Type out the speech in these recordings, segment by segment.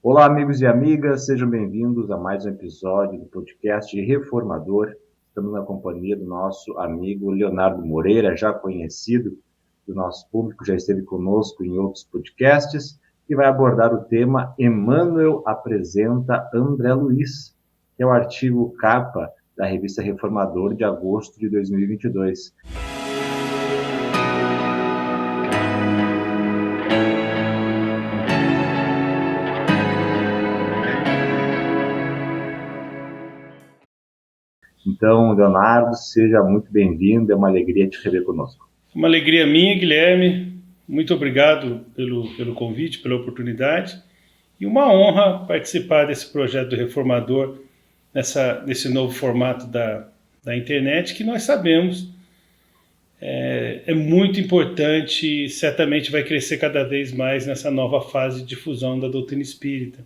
Olá, amigos e amigas, sejam bem-vindos a mais um episódio do podcast Reformador. Estamos na companhia do nosso amigo Leonardo Moreira, já conhecido do nosso público, já esteve conosco em outros podcasts, e vai abordar o tema Emmanuel apresenta André Luiz, que é o artigo capa da revista Reformador de agosto de 2022. Então, Leonardo, seja muito bem-vindo, é uma alegria te rever conosco. Uma alegria minha, Guilherme. Muito obrigado pelo convite, pela oportunidade. E uma honra participar desse projeto do Reformador, nesse novo formato da internet, que nós sabemos é muito importante e certamente vai crescer cada vez mais nessa nova fase de difusão da doutrina espírita.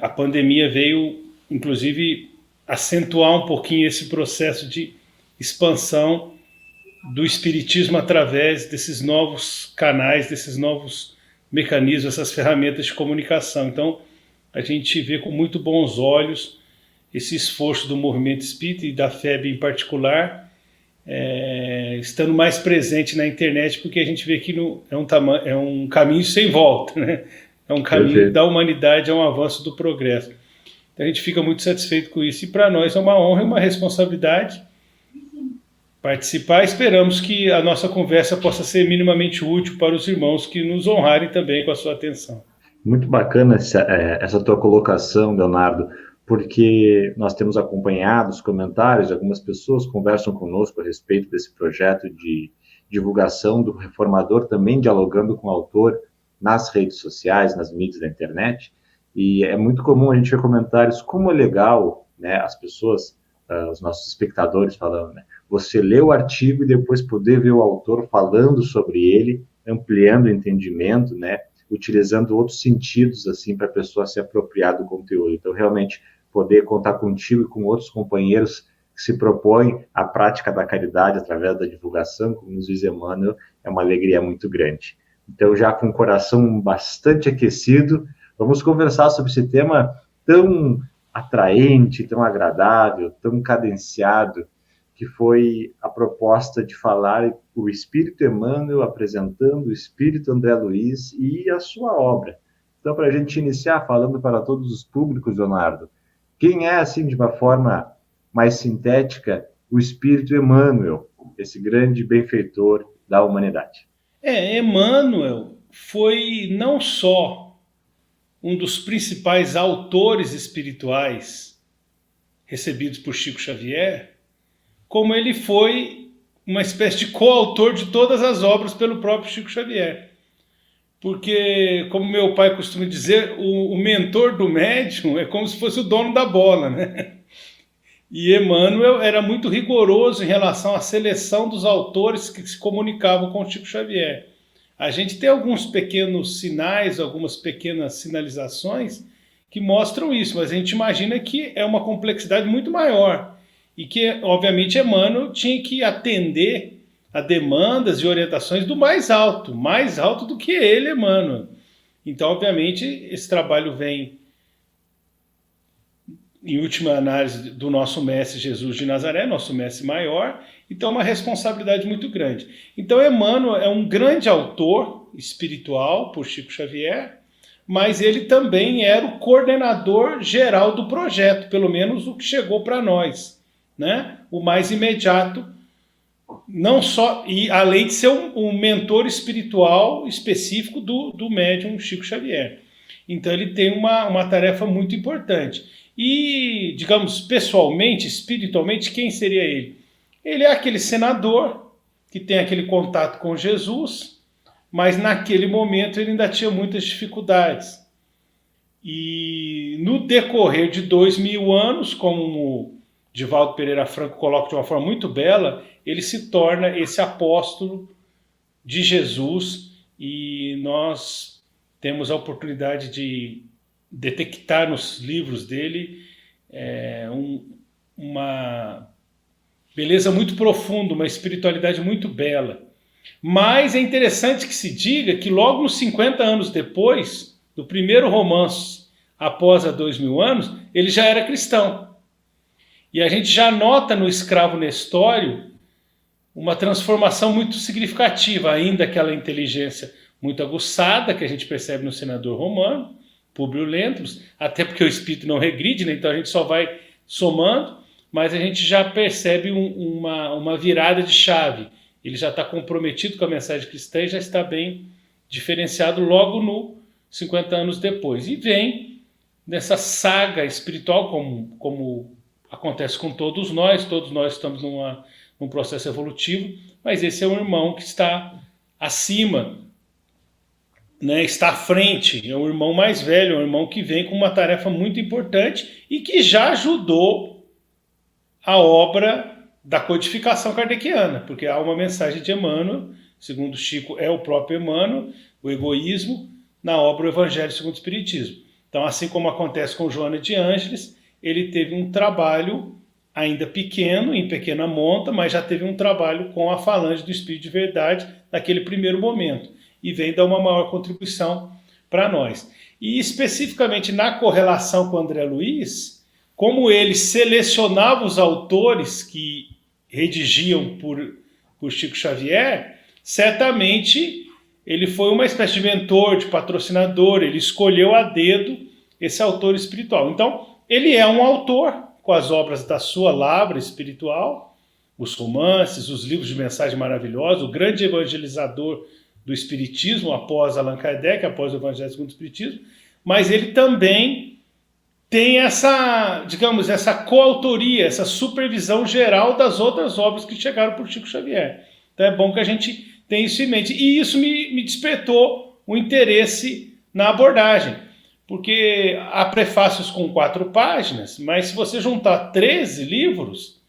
A pandemia veio, inclusive, acentuar um pouquinho esse processo de expansão do espiritismo através desses novos canais, desses novos mecanismos, essas ferramentas de comunicação. Então, a gente vê com muito bons olhos esse esforço do movimento espírita e da FEB em particular, estando mais presente na internet, porque a gente vê que é um caminho sem volta, né? É um caminho Perfeito. da humanidade, é um avanço do progresso. Então a gente fica muito satisfeito com isso e para nós é uma honra e uma responsabilidade participar. Esperamos que a nossa conversa possa ser minimamente útil para os irmãos que nos honrarem também com a sua atenção. Muito bacana essa tua colocação, Leonardo, porque nós temos acompanhado os comentários, algumas pessoas conversam conosco a respeito desse projeto de divulgação do Reformador, também dialogando com o autor nas redes sociais, nas mídias da internet, e é muito comum a gente ver comentários como é legal, né, as pessoas, os nossos espectadores falando, né, você lê o artigo e depois poder ver o autor falando sobre ele, ampliando o entendimento, né, utilizando outros sentidos assim para a pessoa se apropriar do conteúdo. Então, realmente, poder contar contigo e com outros companheiros que se propõem à prática da caridade através da divulgação, como nos diz Emmanuel, é uma alegria muito grande. Então, já com o coração bastante aquecido, vamos conversar sobre esse tema tão atraente, tão agradável, tão cadenciado, que foi a proposta de falar o Espírito Emmanuel apresentando o Espírito André Luiz e a sua obra. Então, para a gente iniciar falando para todos os públicos, Leonardo, quem é, assim, de uma forma mais sintética, o Espírito Emmanuel, esse grande benfeitor da humanidade? Emmanuel foi não só um dos principais autores espirituais recebidos por Chico Xavier, como ele foi uma espécie de coautor de todas as obras pelo próprio Chico Xavier. Porque, como meu pai costuma dizer, o mentor do médium é como se fosse o dono da bola, né? E Emmanuel era muito rigoroso em relação à seleção dos autores que se comunicavam com Chico Xavier. A gente tem alguns pequenos sinais, algumas pequenas sinalizações que mostram isso, mas a gente imagina que é uma complexidade muito maior e que, obviamente, Emmanuel tinha que atender a demandas e orientações do mais alto do que ele, Emmanuel. Então, obviamente, esse trabalho vem, em última análise, do nosso mestre Jesus de Nazaré, nosso mestre maior, então é uma responsabilidade muito grande. Então, Emmanuel é um grande autor espiritual por Chico Xavier, mas ele também era o coordenador geral do projeto, pelo menos o que chegou para nós, né? O mais imediato, não só, e além de ser um mentor espiritual específico do médium Chico Xavier. Então ele tem uma tarefa muito importante. E, digamos, pessoalmente, espiritualmente, quem seria ele? Ele é aquele senador que tem aquele contato com Jesus, mas naquele momento ele ainda tinha muitas dificuldades. E no decorrer de 2000 anos, como Divaldo Pereira Franco coloca de uma forma muito bela, ele se torna esse apóstolo de Jesus e nós temos a oportunidade de detectar nos livros dele uma beleza muito profunda, uma espiritualidade muito bela. Mas é interessante que se diga que logo uns 50 anos depois, do primeiro romance após há 2000 anos, ele já era cristão. E a gente já nota no escravo Nestório uma transformação muito significativa, ainda aquela inteligência muito aguçada que a gente percebe no senador romano, Públio Lentulus, até porque o espírito não regride, né? Então a gente só vai somando, mas a gente já percebe uma virada de chave. Ele já está comprometido com a mensagem cristã e já está bem diferenciado logo no 50 anos depois. E vem nessa saga espiritual, como acontece com todos nós estamos num processo evolutivo, mas esse é um irmão que está acima, né, está à frente, é um irmão mais velho, é um irmão que vem com uma tarefa muito importante e que já ajudou a obra da codificação kardeciana, porque há uma mensagem de Emmanuel, segundo Chico é o próprio Emmanuel, o egoísmo, na obra O Evangelho segundo o Espiritismo. Então, assim como acontece com Joana de Ângeles, ele teve um trabalho ainda pequeno, em pequena monta, mas já teve um trabalho com a falange do Espírito de Verdade naquele primeiro momento. E vem dar uma maior contribuição para nós. E especificamente na correlação com André Luiz, como ele selecionava os autores que redigiam por Chico Xavier, certamente ele foi uma espécie de mentor, de patrocinador, ele escolheu a dedo esse autor espiritual. Então, ele é um autor com as obras da sua lavra espiritual, os romances, os livros de mensagem maravilhosa, o grande evangelizador do Espiritismo após Allan Kardec, após o Evangelho segundo o Espiritismo, mas ele também tem essa, digamos, essa coautoria, essa supervisão geral das outras obras que chegaram por Chico Xavier. Então é bom que a gente tenha isso em mente. E isso me despertou o interesse na abordagem, porque há prefácios com 4 páginas, mas se você juntar 13 livros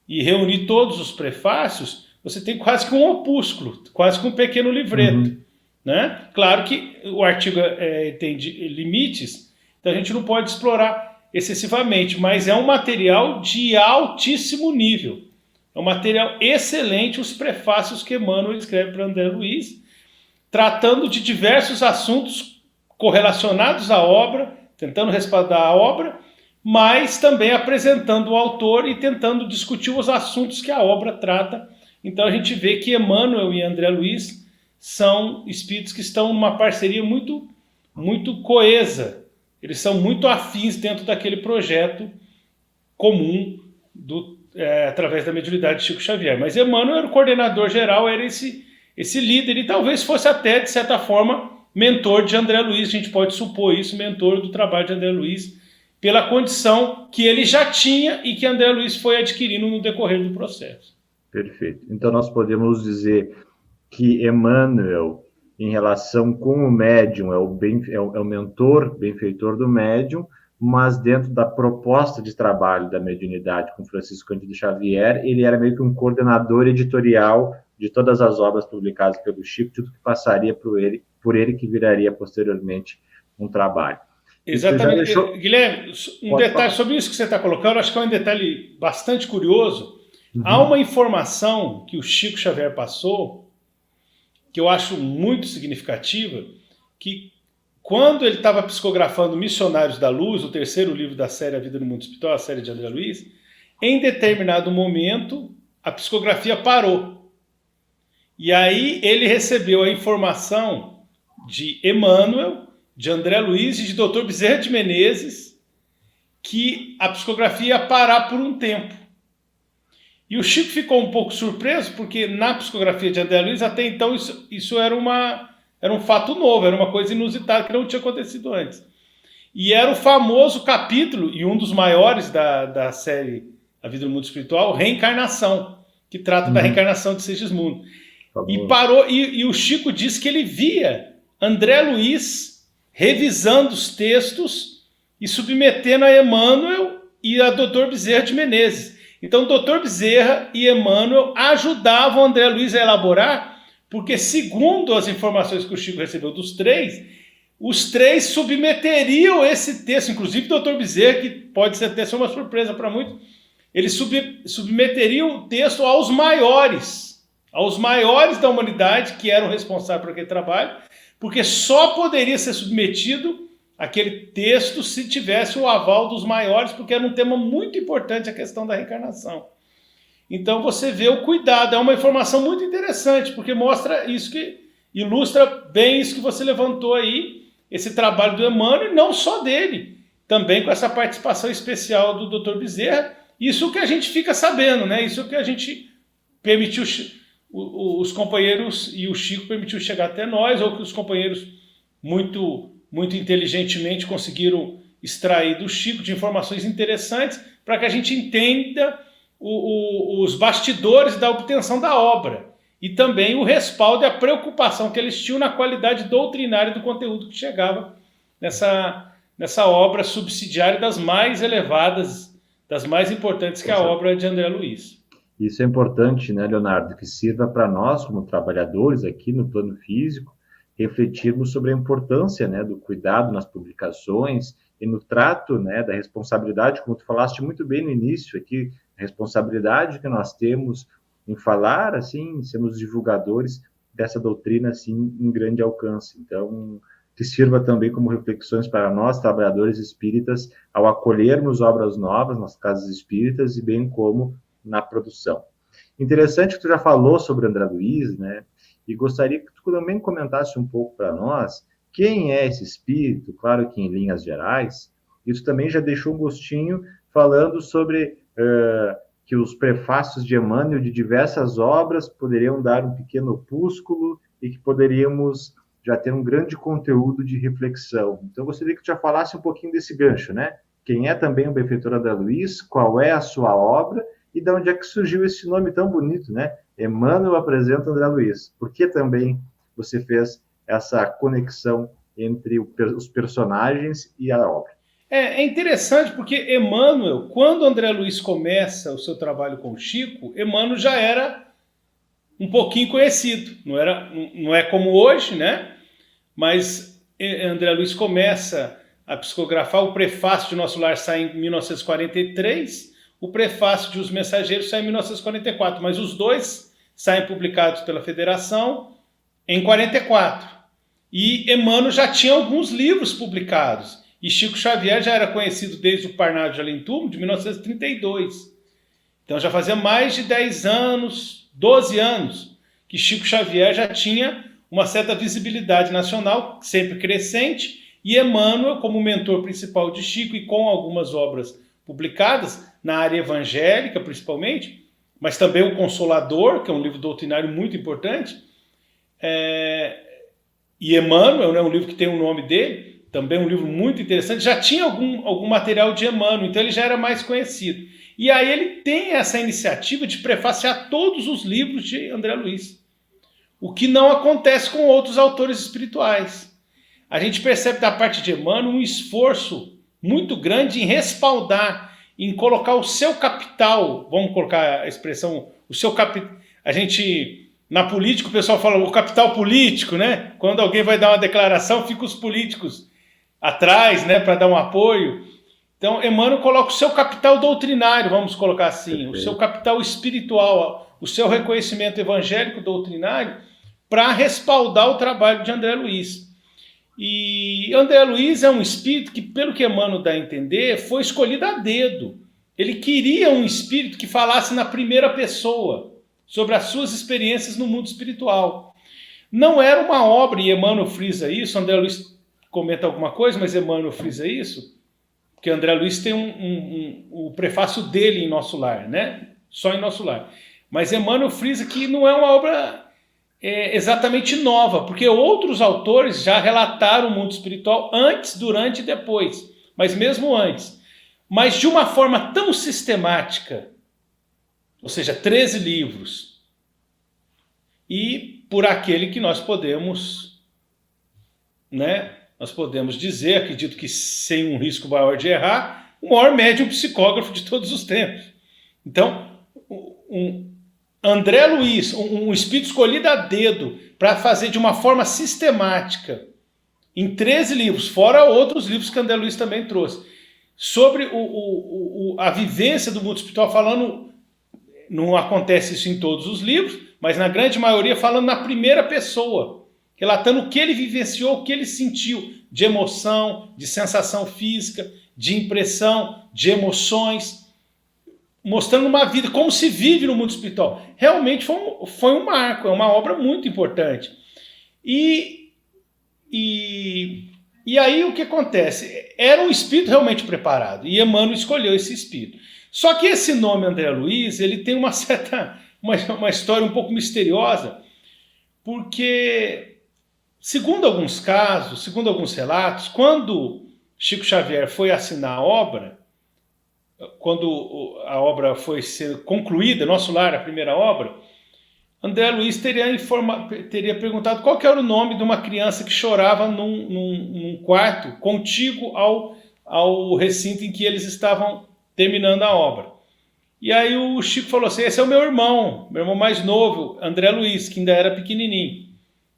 e reunir todos os prefácios, você tem quase que um opúsculo, quase que um pequeno livreto. Né? Claro que o artigo tem limites, então a gente não pode explorar excessivamente, mas é um material de altíssimo nível. É um material excelente, os prefácios que Emmanuel escreve para André Luiz, tratando de diversos assuntos correlacionados à obra, tentando respaldar a obra, mas também apresentando o autor e tentando discutir os assuntos que a obra trata. Então a gente vê que Emmanuel e André Luiz são espíritos que estão numa parceria muito, muito coesa. Eles são muito afins dentro daquele projeto comum através da mediunidade de Chico Xavier. Mas Emmanuel era o coordenador geral, era esse líder, e talvez fosse até, de certa forma, mentor de André Luiz. A gente pode supor isso, mentor do trabalho de André Luiz, pela condição que ele já tinha e que André Luiz foi adquirindo no decorrer do processo. Perfeito. Então nós podemos dizer que Emmanuel, em relação com o médium, é o mentor, benfeitor do médium, mas dentro da proposta de trabalho da mediunidade com Francisco Cândido Xavier, ele era meio que um coordenador editorial de todas as obras publicadas pelo Chico, tudo que passaria por ele que viraria posteriormente um trabalho. Exatamente. Guilherme, detalhe sobre isso que você está colocando, acho que é um detalhe bastante curioso. Há uma informação que o Chico Xavier passou, que eu acho muito significativa, que quando ele estava psicografando Missionários da Luz, o terceiro livro da série A Vida no Mundo Espiritual, a série de André Luiz, em determinado momento a psicografia parou. E aí ele recebeu a informação de Emmanuel, de André Luiz e de Dr. Bezerra de Menezes, que a psicografia ia parar por um tempo. E o Chico ficou um pouco surpreso, porque na psicografia de André Luiz, até então, isso era um fato novo, era uma coisa inusitada que não tinha acontecido antes. E era o famoso capítulo, e um dos maiores da série A Vida no Mundo Espiritual, Reencarnação, que trata da reencarnação de Segismundo. E parou, e o Chico disse que ele via André Luiz revisando os textos e submetendo a Emmanuel e a Dr. Bezerra de Menezes. Então, Dr. Bezerra e Emmanuel ajudavam André Luiz a elaborar, porque, segundo as informações que o Chico recebeu dos três, os três submeteriam esse texto, inclusive o Dr. Bezerra, que pode ser até uma surpresa para muitos, ele submeteria o texto aos maiores da humanidade, que eram responsáveis por aquele trabalho, porque só poderia ser submetido aquele texto se tivesse o aval dos maiores, porque era um tema muito importante a questão da reencarnação. Então você vê o cuidado, é uma informação muito interessante, porque mostra isso, que ilustra bem isso que você levantou aí, esse trabalho do Emmanuel, e não só dele, também com essa participação especial do Dr. Bezerra. Isso que a gente fica sabendo, né? Isso que a gente permitiu, os companheiros e o Chico permitiu chegar até nós, ou que os companheiros muito inteligentemente conseguiram extrair do Chico de informações interessantes para que a gente entenda os bastidores da obtenção da obra e também o respaldo e a preocupação que eles tinham na qualidade doutrinária do conteúdo que chegava nessa obra subsidiária das mais elevadas, das mais importantes, que é a obra de André Luiz. Isso é importante, né, Leonardo, que sirva para nós, como trabalhadores aqui no plano físico, refletirmos sobre a importância, né, do cuidado nas publicações e no trato, né, da responsabilidade, como tu falaste muito bem no início aqui, a responsabilidade que nós temos em falar, assim, sermos divulgadores dessa doutrina, assim, em grande alcance. Então, que sirva também como reflexões para nós, trabalhadores espíritas, ao acolhermos obras novas nas casas espíritas e bem como na produção. Interessante que tu já falou sobre André Luiz, né? E gostaria que tu também comentasse um pouco para nós quem é esse espírito, claro que em linhas gerais. Isso também já deixou um gostinho falando sobre que os prefácios de Emmanuel de diversas obras poderiam dar um pequeno opúsculo e que poderíamos já ter um grande conteúdo de reflexão. Então, eu gostaria que tu já falasse um pouquinho desse gancho, né? Quem é também o benfeitor André Luiz, qual é a sua obra e de onde é que surgiu esse nome tão bonito, né? Emmanuel apresenta André Luiz. Por que também você fez essa conexão entre os personagens e a obra? É interessante porque Emmanuel, quando André Luiz começa o seu trabalho com Chico, Emmanuel já era um pouquinho conhecido. Não é como hoje, né? Mas André Luiz começa a psicografar. O prefácio de Nosso Lar sai em 1943, o prefácio de Os Mensageiros sai em 1944, mas os dois saem publicados pela Federação em 44. E Emmanuel já tinha alguns livros publicados. E Chico Xavier já era conhecido desde o Parnaso de Além Túmulo, de 1932. Então já fazia mais de 10 anos, 12 anos, que Chico Xavier já tinha uma certa visibilidade nacional, sempre crescente, e Emmanuel, como mentor principal de Chico e com algumas obras publicadas, na área evangélica principalmente, mas também o Consolador, que é um livro doutrinário muito importante, e Emmanuel, né, um livro que tem o nome dele, também um livro muito interessante, já tinha algum material de Emmanuel, então ele já era mais conhecido. E aí ele tem essa iniciativa de prefaciar todos os livros de André Luiz, o que não acontece com outros autores espirituais. A gente percebe da parte de Emmanuel um esforço muito grande em respaldar, em colocar o seu capital, vamos colocar a expressão, o seu capital. A gente, na política, o pessoal fala o capital político, né? Quando alguém vai dar uma declaração, fica os políticos atrás, né, para dar um apoio. Então, Emmanuel coloca o seu capital doutrinário, vamos colocar assim, o seu capital espiritual, o seu reconhecimento evangélico doutrinário, para respaldar o trabalho de André Luiz. E André Luiz é um espírito que, pelo que Emmanuel dá a entender, foi escolhido a dedo. Ele queria um espírito que falasse na primeira pessoa sobre as suas experiências no mundo espiritual. Não era uma obra, e Emmanuel frisa isso, André Luiz comenta alguma coisa, mas Emmanuel frisa isso, porque André Luiz tem o prefácio dele em Nosso Lar, né? Só em Nosso Lar. Mas Emmanuel frisa que não é uma obra exatamente nova, porque outros autores já relataram o mundo espiritual antes, durante e depois, mas mesmo antes. Mas de uma forma tão sistemática, ou seja, 13 livros, e por aquele que nós podemos, né? Nós podemos dizer, acredito que sem um risco maior de errar, o maior médium psicógrafo de todos os tempos. Então, André Luiz, um espírito escolhido a dedo para fazer de uma forma sistemática, em 13 livros, fora outros livros que André Luiz também trouxe, sobre a vivência do mundo espiritual, falando, não acontece isso em todos os livros, mas na grande maioria falando na primeira pessoa, relatando o que ele vivenciou, o que ele sentiu de emoção, de sensação física, de impressão, de emoções, mostrando uma vida, como se vive no mundo espiritual. Realmente foi um marco, é uma obra muito importante. E aí o que acontece? Era um espírito realmente preparado, e Emmanuel escolheu esse espírito. Só que esse nome André Luiz, ele tem uma história um pouco misteriosa, porque, segundo alguns casos, segundo alguns relatos, quando Chico Xavier foi assinar a obra, quando a obra foi ser concluída, Nosso Lar, a primeira obra, André Luiz teria perguntado qual que era o nome de uma criança que chorava num quarto contíguo ao recinto em que eles estavam terminando a obra. E aí o Chico falou assim, esse é o meu irmão mais novo, André Luiz, que ainda era pequenininho,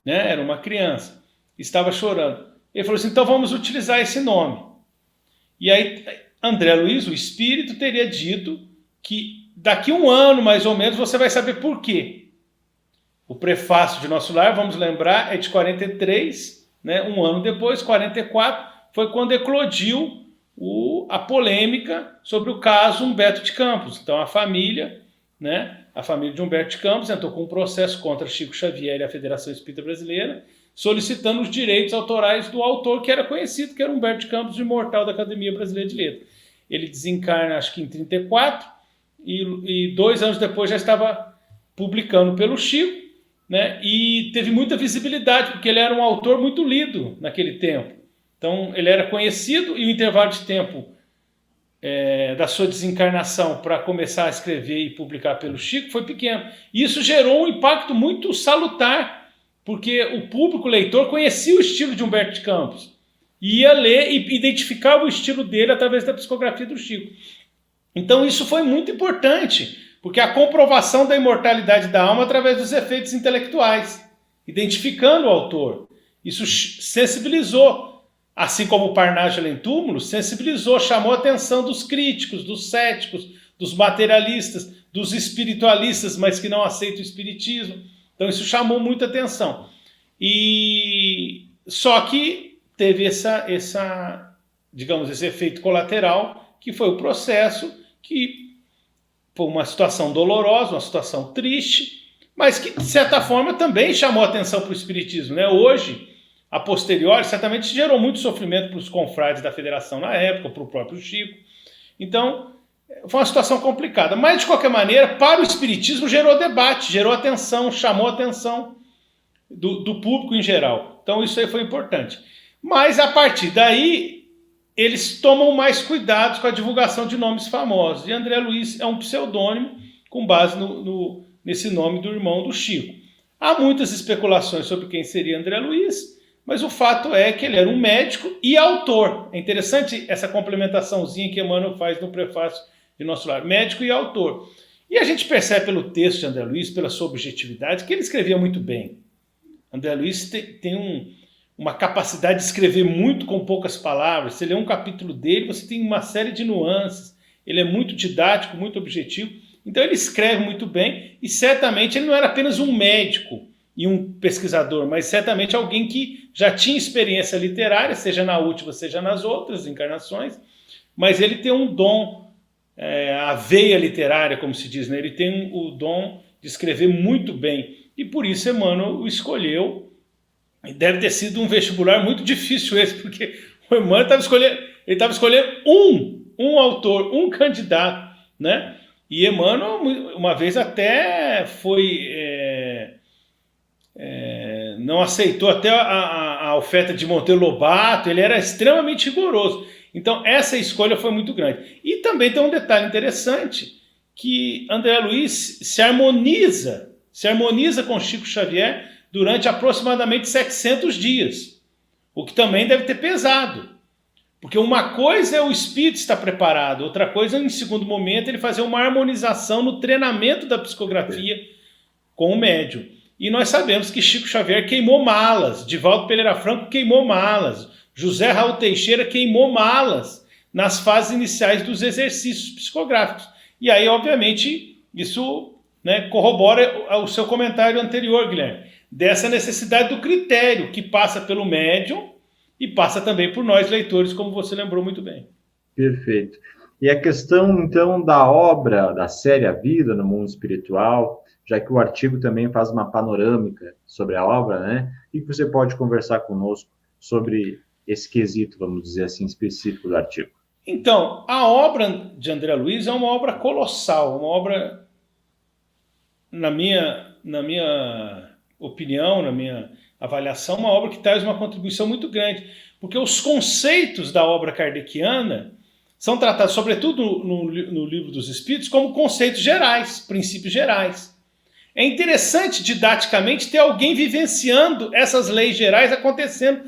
né? Era uma criança, estava chorando. Ele falou assim, então vamos utilizar esse nome. E aí André Luiz, o espírito, teria dito que daqui um ano, mais ou menos, você vai saber por quê. O prefácio de Nosso Lar, vamos lembrar, é de 43, né? Um ano depois, 44, foi quando eclodiu a polêmica sobre o caso Humberto de Campos. Então a família, né? A família de Humberto de Campos entrou com um processo contra Chico Xavier e a Federação Espírita Brasileira, solicitando os direitos autorais do autor, que era conhecido, que era Humberto de Campos, o imortal da Academia Brasileira de Letras. Ele desencarna, acho que em 34, e 2 anos depois já estava publicando pelo Chico, né? E teve muita visibilidade, porque ele era um autor muito lido naquele tempo. Então ele era conhecido, e o intervalo de tempo da sua desencarnação para começar a escrever e publicar pelo Chico foi pequeno. E isso gerou um impacto muito salutar, porque o público leitor conhecia o estilo de Humberto de Campos, ia ler e identificava o estilo dele através da psicografia do Chico. Então isso foi muito importante, porque a comprovação da imortalidade da alma através dos efeitos intelectuais, identificando o autor. Isso sensibilizou, assim como o Parnaso Além Túmulo, sensibilizou, chamou a atenção dos críticos, dos céticos, dos materialistas, dos espiritualistas, mas que não aceitam o espiritismo. Então isso chamou muita atenção. Só que teve digamos, esse efeito colateral, que foi o processo, que foi uma situação dolorosa, uma situação triste, mas que, de certa forma, também chamou atenção para o espiritismo, né? Hoje, a posteriori, certamente gerou muito sofrimento para os confrades da Federação na época, para o próprio Chico. Então, foi uma situação complicada. Mas, de qualquer maneira, para o espiritismo gerou debate, gerou atenção, chamou a atenção do público em geral. Então, isso aí foi importante. Mas, a partir daí, eles tomam mais cuidado com a divulgação de nomes famosos. E André Luiz é um pseudônimo com base nesse nome do irmão do Chico. Há muitas especulações sobre quem seria André Luiz, mas o fato é que ele era um médico e autor. É interessante essa complementaçãozinha que Emmanuel faz no prefácio de Nosso Lar. Médico e autor. E a gente percebe pelo texto de André Luiz, pela sua objetividade, que ele escrevia muito bem. André Luiz tem uma capacidade de escrever muito com poucas palavras. Você lê um capítulo dele, você tem uma série de nuances. Ele é muito didático, muito objetivo. Então ele escreve muito bem, e certamente ele não era apenas um médico e um pesquisador, mas certamente alguém que já tinha experiência literária, seja na última, seja nas outras encarnações, mas ele tem um dom, a veia literária, como se diz, né? Ele tem o dom de escrever muito bem, e por isso Emmanuel o escolheu. E deve ter sido um vestibular muito difícil esse, porque o Emmanuel estava escolhendo um autor, um candidato, né? E Emmanuel, uma vez até não aceitou até a oferta de Monteiro Lobato, ele era extremamente rigoroso. Então essa escolha foi muito grande. E também tem um detalhe interessante, que André Luiz se harmoniza com Chico Xavier durante aproximadamente 700 dias, o que também deve ter pesado. Porque uma coisa é o espírito estar preparado, outra coisa, em segundo momento, ele fazer uma harmonização no treinamento da psicografia com o médium. E nós sabemos que Chico Xavier queimou malas, Divaldo Pereira Franco queimou malas, José Raul Teixeira queimou malas nas fases iniciais dos exercícios psicográficos. E aí, obviamente, isso, né, corrobora o seu comentário anterior, Guilherme. dessa necessidade do critério, que passa pelo médium e passa também por nós, leitores, como você lembrou muito bem. Perfeito. E a questão, então, da obra, da série A Vida no Mundo Espiritual, já que o artigo também faz uma panorâmica sobre a obra, né? E que você pode conversar conosco sobre esse quesito, vamos dizer assim, específico do artigo. Então, a obra de André Luiz é uma obra colossal, uma obra, na minha opinião, na minha avaliação, uma obra que traz uma contribuição muito grande, porque os conceitos da obra kardeciana são tratados, sobretudo no Livro dos Espíritos, como conceitos gerais, princípios gerais. É interessante, didaticamente, ter alguém vivenciando essas leis gerais acontecendo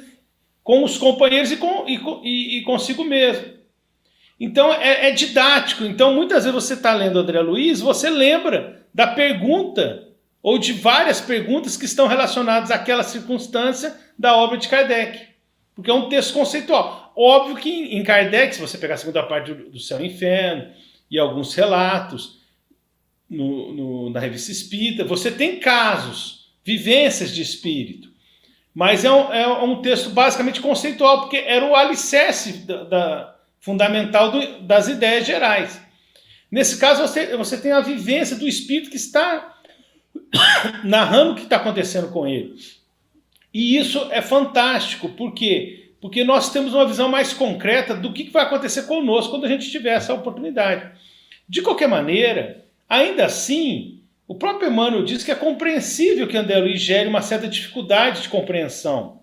com os companheiros e consigo mesmo. Então, é didático. Então, muitas vezes você está lendo André Luiz, você lembra da pergunta, ou de várias perguntas que estão relacionadas àquela circunstância da obra de Kardec. Porque é um texto conceitual. Óbvio que em Kardec, se você pegar a segunda parte do Céu e Inferno, e alguns relatos na Revista Espírita, você tem casos, vivências de espírito. Mas é um texto basicamente conceitual, porque era o alicerce fundamental das ideias gerais. Nesse caso, você tem a vivência do espírito que está narrando o que está acontecendo com ele. E isso é fantástico. Por quê? Porque nós temos uma visão mais concreta do que vai acontecer conosco quando a gente tiver essa oportunidade. De qualquer maneira, ainda assim, o próprio Emmanuel diz que é compreensível que André Luiz gere uma certa dificuldade de compreensão.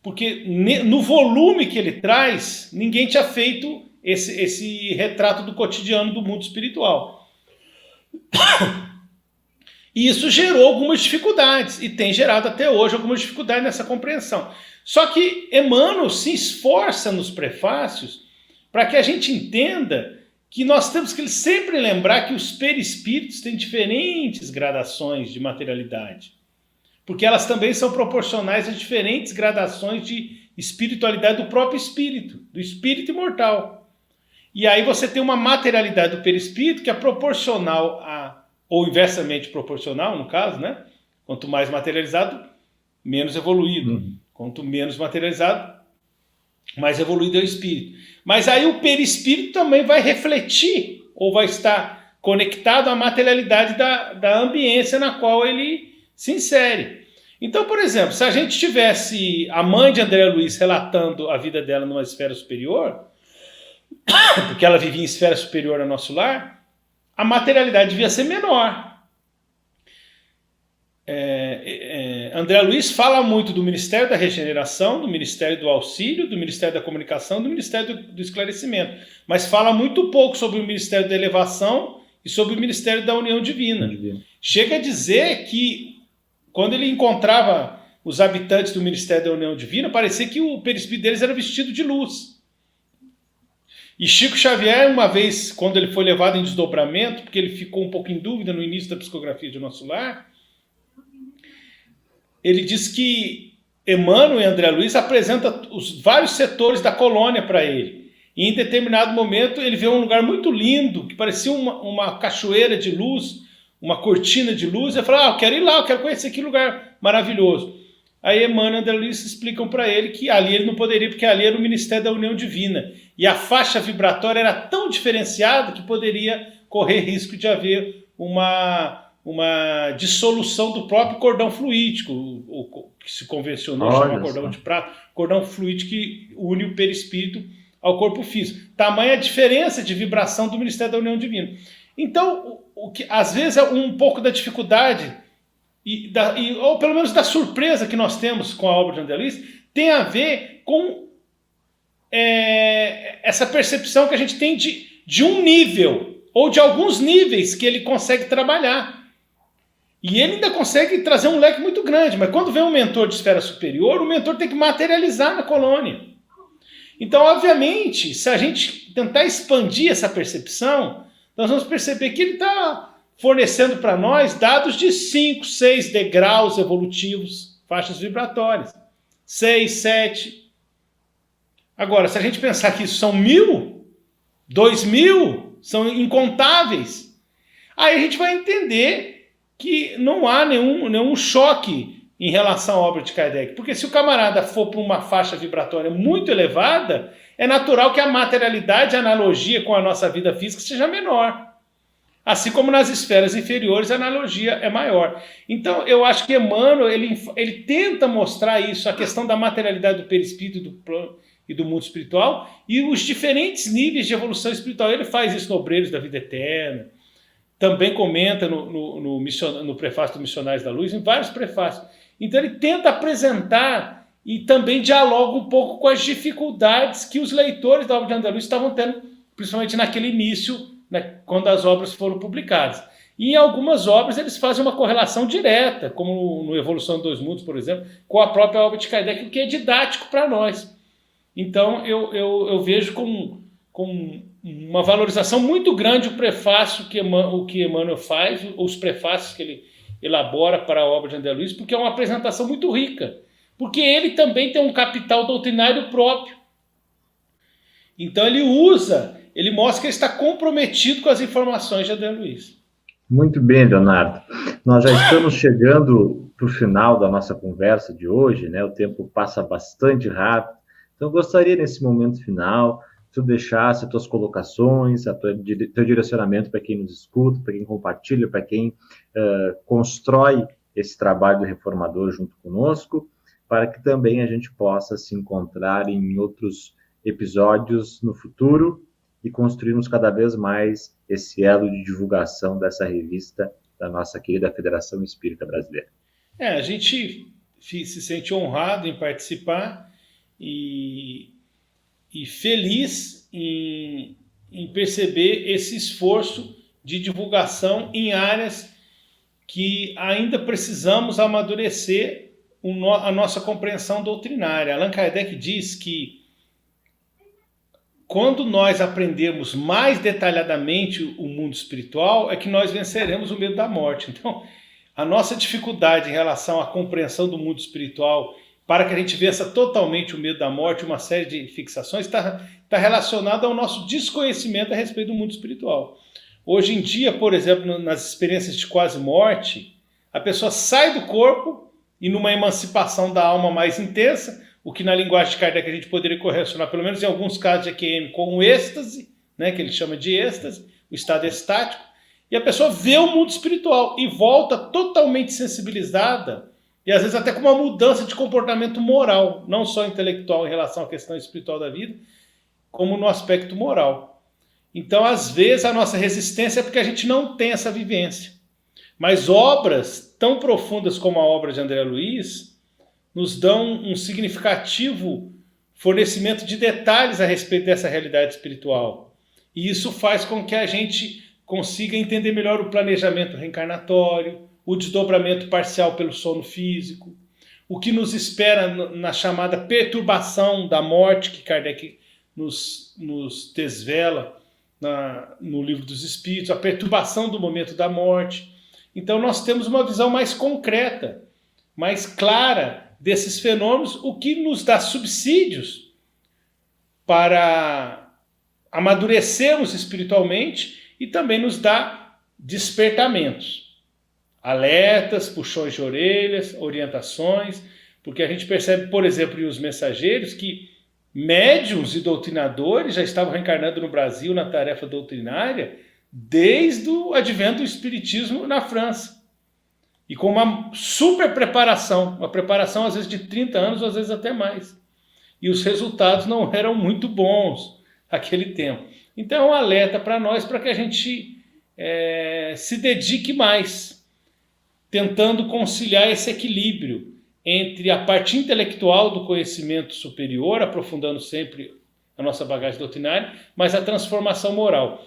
Porque no volume que ele traz, ninguém tinha feito esse retrato do cotidiano do mundo espiritual. E isso gerou algumas dificuldades, e tem gerado até hoje algumas dificuldades nessa compreensão. Só que Emmanuel se esforça nos prefácios para que a gente entenda que nós temos que sempre lembrar que os perispíritos têm diferentes gradações de materialidade. Porque elas também são proporcionais a diferentes gradações de espiritualidade do próprio espírito, do espírito imortal. E aí você tem uma materialidade do perispírito que é proporcional ou inversamente proporcional, no caso, né? Quanto mais materializado, menos evoluído. Quanto menos materializado, mais evoluído é o espírito. Mas aí o perispírito também vai refletir, ou vai estar conectado à materialidade da ambiência na qual ele se insere. Então, por exemplo, se a gente tivesse a mãe de André Luiz relatando a vida dela numa esfera superior, porque ela vivia em esfera superior ao nosso lar, a materialidade devia ser menor. André Luiz fala muito do Ministério da Regeneração, do Ministério do Auxílio, do Ministério da Comunicação, do Ministério do Esclarecimento, mas fala muito pouco sobre o Ministério da Elevação e sobre o Ministério da União Divina. Chega a dizer que quando ele encontrava os habitantes do Ministério da União Divina, parecia que o perispírito deles era vestido de luz. E Chico Xavier, uma vez, quando ele foi levado em desdobramento, porque ele ficou um pouco em dúvida no início da psicografia de Nosso Lar, ele diz que Emmanuel e André Luiz apresentam os vários setores da colônia para ele. E em determinado momento ele vê um lugar muito lindo, que parecia uma cachoeira de luz, uma cortina de luz. Ele fala, eu quero ir lá, eu quero conhecer aquele lugar maravilhoso. Aí Emmanuel e André Luiz explicam para ele que ali ele não poderia, porque ali era o Ministério da União Divina. E a faixa vibratória era tão diferenciada que poderia correr risco de haver uma dissolução do próprio cordão fluídico, o que se convencionou chamar cordão de prata, cordão fluídico que une o perispírito ao corpo físico. Tamanha a diferença de vibração do Ministério da União Divina. Então, o que às vezes é um pouco da dificuldade, ou pelo menos da surpresa que nós temos com a obra de André Luiz, tem a ver com essa percepção que a gente tem de um nível, ou de alguns níveis que ele consegue trabalhar. E ele ainda consegue trazer um leque muito grande, mas quando vem um mentor de esfera superior, o mentor tem que materializar na colônia. Então, obviamente, se a gente tentar expandir essa percepção, nós vamos perceber que ele está fornecendo para nós dados de 5, 6 degraus evolutivos, faixas vibratórias. 6, 7. Agora, se a gente pensar que isso são 1.000, 2.000, são incontáveis, aí a gente vai entender que não há nenhum choque em relação à obra de Kardec. Porque se o camarada for para uma faixa vibratória muito elevada, é natural que a materialidade, a analogia com a nossa vida física seja menor. Assim como nas esferas inferiores a analogia é maior. Então eu acho que Emmanuel ele tenta mostrar isso, a questão da materialidade do perispírito e do mundo espiritual e os diferentes níveis de evolução espiritual. Ele faz isso no Obreiros da Vida Eterna, também comenta no prefácio do Missionários da Luz, em vários prefácios. Então ele tenta apresentar e também dialoga um pouco com as dificuldades que os leitores da obra de André Luiz estavam tendo, principalmente naquele início, né, quando as obras foram publicadas. E em algumas obras eles fazem uma correlação direta, como no Evolução dos Dois Mundos, por exemplo, com a própria obra de Kardec, o que é didático para nós. Então eu vejo com uma valorização muito grande o prefácio o que Emmanuel faz, os prefácios que ele elabora para a obra de André Luiz, porque é uma apresentação muito rica. Porque ele também tem um capital doutrinário próprio. Então ele mostra que ele está comprometido com as informações de André Luiz. Muito bem, Leonardo. Nós já estamos chegando para o final da nossa conversa de hoje, né? O tempo passa bastante rápido. Então, eu gostaria, nesse momento final, que tu deixasse as tuas colocações, teu direcionamento para quem nos escuta, para quem compartilha, para quem constrói esse trabalho do reformador junto conosco, para que também a gente possa se encontrar em outros episódios no futuro e construirmos cada vez mais esse elo de divulgação dessa revista da nossa querida Federação Espírita Brasileira. A gente se sente honrado em participar e feliz em perceber esse esforço de divulgação em áreas que ainda precisamos amadurecer a nossa compreensão doutrinária. Allan Kardec diz que quando nós aprendermos mais detalhadamente o mundo espiritual, é que nós venceremos o medo da morte. Então, a nossa dificuldade em relação à compreensão do mundo espiritual, para que a gente vença totalmente o medo da morte, uma série de fixações, está relacionada ao nosso desconhecimento a respeito do mundo espiritual. Hoje em dia, por exemplo, nas experiências de quase morte, a pessoa sai do corpo e numa emancipação da alma mais intensa, o que na linguagem de Kardec a gente poderia correlacionar, pelo menos em alguns casos de EQM, com o êxtase, né, que ele chama de êxtase, o estado estático, e a pessoa vê o mundo espiritual e volta totalmente sensibilizada, e às vezes até com uma mudança de comportamento moral, não só intelectual em relação à questão espiritual da vida, como no aspecto moral. Então, às vezes, a nossa resistência é porque a gente não tem essa vivência. Mas obras tão profundas como a obra de André Luiz nos dão um significativo fornecimento de detalhes a respeito dessa realidade espiritual. E isso faz com que a gente consiga entender melhor o planejamento reencarnatório, o desdobramento parcial pelo sono físico, o que nos espera na chamada perturbação da morte que Kardec nos desvela no Livro dos Espíritos, a perturbação do momento da morte. Então nós temos uma visão mais concreta, mais clara desses fenômenos, o que nos dá subsídios para amadurecermos espiritualmente e também nos dá despertamentos, alertas, puxões de orelhas, orientações, porque a gente percebe, por exemplo, em Os Mensageiros, que médiuns e doutrinadores já estavam reencarnando no Brasil na tarefa doutrinária desde o advento do Espiritismo na França. E com uma super preparação, uma preparação às vezes de 30 anos, às vezes até mais. E os resultados não eram muito bons naquele tempo. Então é um alerta para nós, para que a gente se dedique mais, tentando conciliar esse equilíbrio entre a parte intelectual do conhecimento superior, aprofundando sempre a nossa bagagem doutrinária, mas a transformação moral.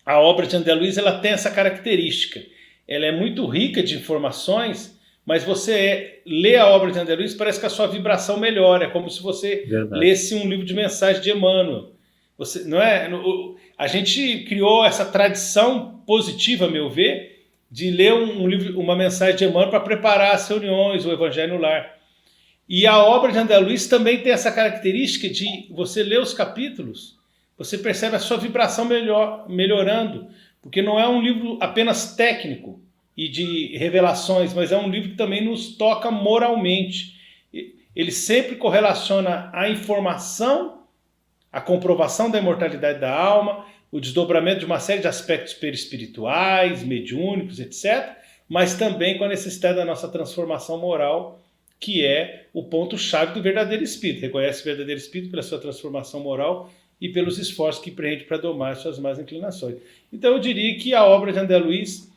A obra de André Luiz ela tem essa característica. Ela é muito rica de informações, mas você lê a obra de André Luiz, parece que a sua vibração melhora. É como se você lesse um livro de mensagem de Emmanuel. Você, não é? A gente criou essa tradição positiva, a meu ver, de ler um livro, uma mensagem de Emmanuel para preparar as reuniões, o Evangelho no Lar. E a obra de André Luiz também tem essa característica de você ler os capítulos, você percebe a sua vibração melhorando, porque não é um livro apenas técnico, e de revelações, mas é um livro que também nos toca moralmente. Ele sempre correlaciona a informação, a comprovação da imortalidade da alma, o desdobramento de uma série de aspectos perispirituais, mediúnicos, etc., mas também com a necessidade da nossa transformação moral, que é o ponto-chave do verdadeiro espírito. Reconhece o verdadeiro espírito pela sua transformação moral e pelos esforços que empreende para domar as suas más inclinações. Então eu diria que a obra de André Luiz,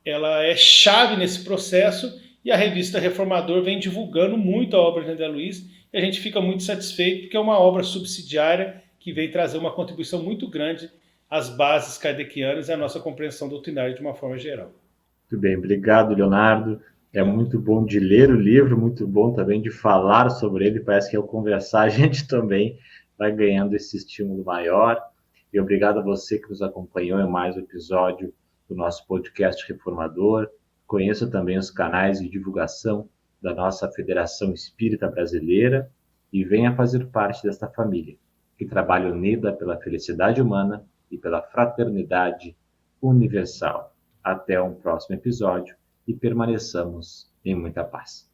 ela é chave nesse processo, e a revista Reformador vem divulgando muito a obra de André Luiz, e a gente fica muito satisfeito porque é uma obra subsidiária que vem trazer uma contribuição muito grande às bases kardecianas e à nossa compreensão doutrinária de uma forma geral. Muito bem, obrigado, Leonardo. É muito bom de ler o livro, muito bom também de falar sobre ele. Parece que ao conversar a gente também vai ganhando esse estímulo maior. E obrigado a você que nos acompanhou em mais um episódio do nosso podcast Reformador. Conheça também os canais de divulgação da nossa Federação Espírita Brasileira e venha fazer parte desta família, que trabalha unida pela felicidade humana e pela fraternidade universal. Até um próximo episódio e permaneçamos em muita paz.